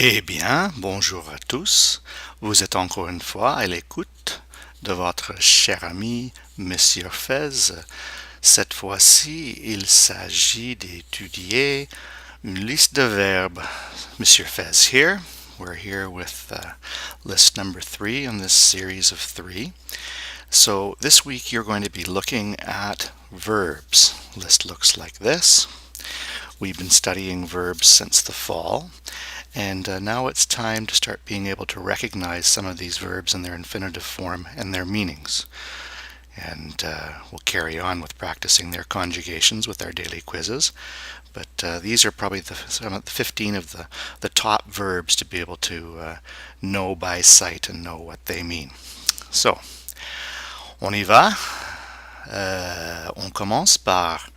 Eh bien, bonjour à tous. Vous êtes encore une fois à l'écoute de votre cher ami Monsieur Fez. Cette fois-ci, il s'agit d'étudier une liste de verbes. Monsieur Fez here. We're here with list number 3 in this series of 3. So this week you're going to be looking at verbs. List looks like this. We've been studying verbs since the fall, and now it's time to start being able to recognize some of these verbs in their infinitive form and their meanings. And we'll carry on with practicing their conjugations with our daily quizzes. But these are probably some of the 15 of the top verbs to be able to know by sight and know what they mean. So, on y va. On commence par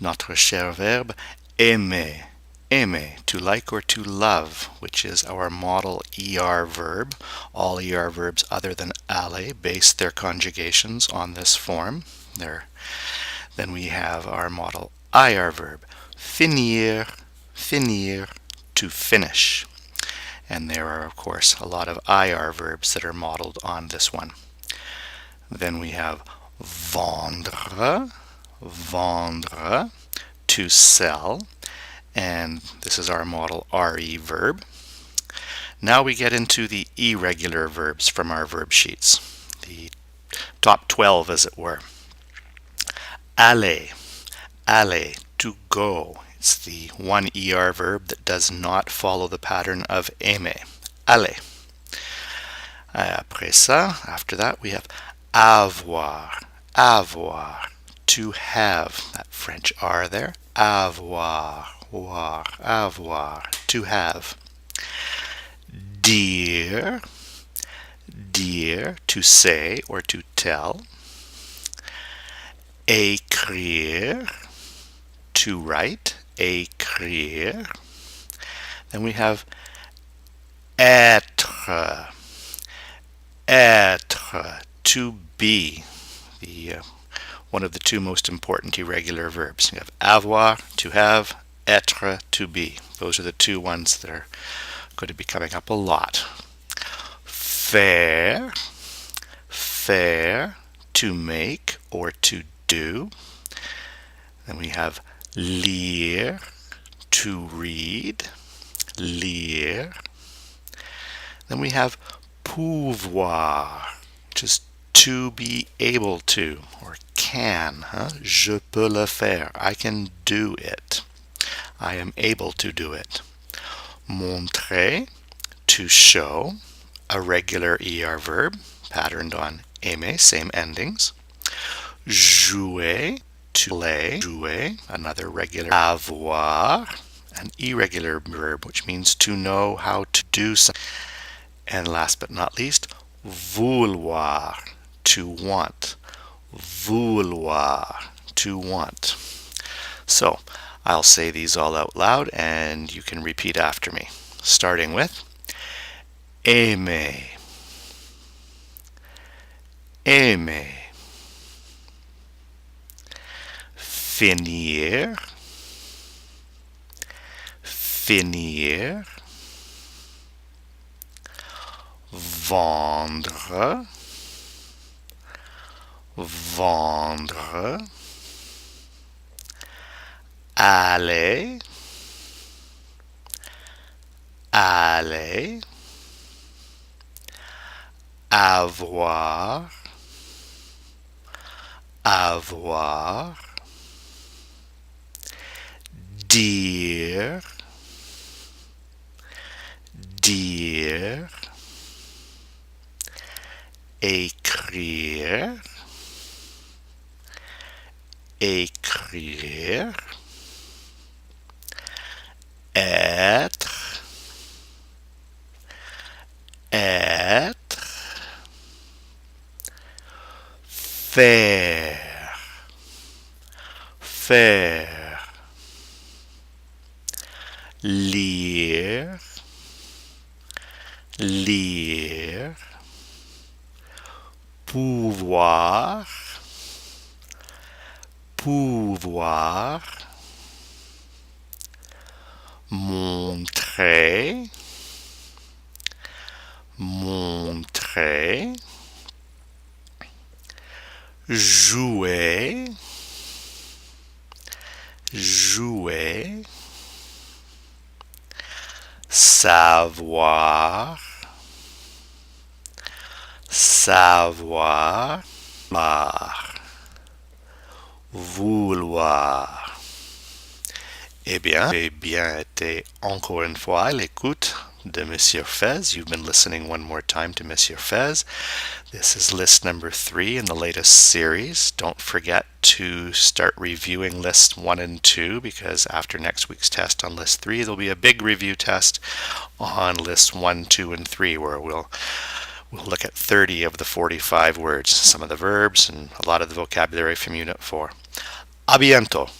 notre cher verbe aimer. Aimer, to like or to love, which is our model ER verb. All ER verbs other than aller base their conjugations on this form. Then we have our model IR verb, finir, finir, to finish. And there are, of course, a lot of IR verbs that are modeled on this one. Then we have vendre, vendre, to sell. And this is our model RE verb. Now we get into the irregular verbs from our verb sheets, the top 12 as it were. Aller, aller, to go. It's the one ER verb that does not follow the pattern of aimer. Aller. Après ça, after that, we have avoir, avoir, to have. That French R there. Avoir, voir, avoir, to have. Dire, dire, to say or to tell. Écrire, to write. Écrire. Then we have être, être, to be. One of the two most important irregular verbs. You have avoir, to have, être, to be. Those are the two ones that are going to be coming up a lot. Faire, faire, to make or to do. Then we have lire, to read. Lire. Then we have pouvoir, just to be able to, or can. Je peux le faire. I can do it. I am able to do it. Montrer, to show, a regular ER verb, patterned on aimer, same endings. Jouer, to play, jouer, another regular. Avoir, an irregular verb, which means to know how to do something. And last but not least, vouloir, to want. Vouloir, to want. So, I'll say these all out loud and you can repeat after me. Starting with aimer, aimer. Finir, finir. Vendre, vendre. Aller, aller. Avoir, avoir. Dire, dire. Écrire, écrire. Être, être. Faire, faire. Lire, lire. Pouvoir, pouvoir. Montrer, montrer, jouer, jouer, savoir, savoir, vouloir. Eh bien, j'ai bien été encore une fois à l'écoute de Monsieur Fez. You've been listening one more time to Monsieur Fez. This is list number 3 in the latest series. Don't forget to start reviewing lists 1 and 2 because after next week's test on list 3, there'll be a big review test on lists 1, 2, and 3 where we'll look at 30 of the 45 words, some of the verbs, and a lot of the vocabulary from Unit 4. A bientôt!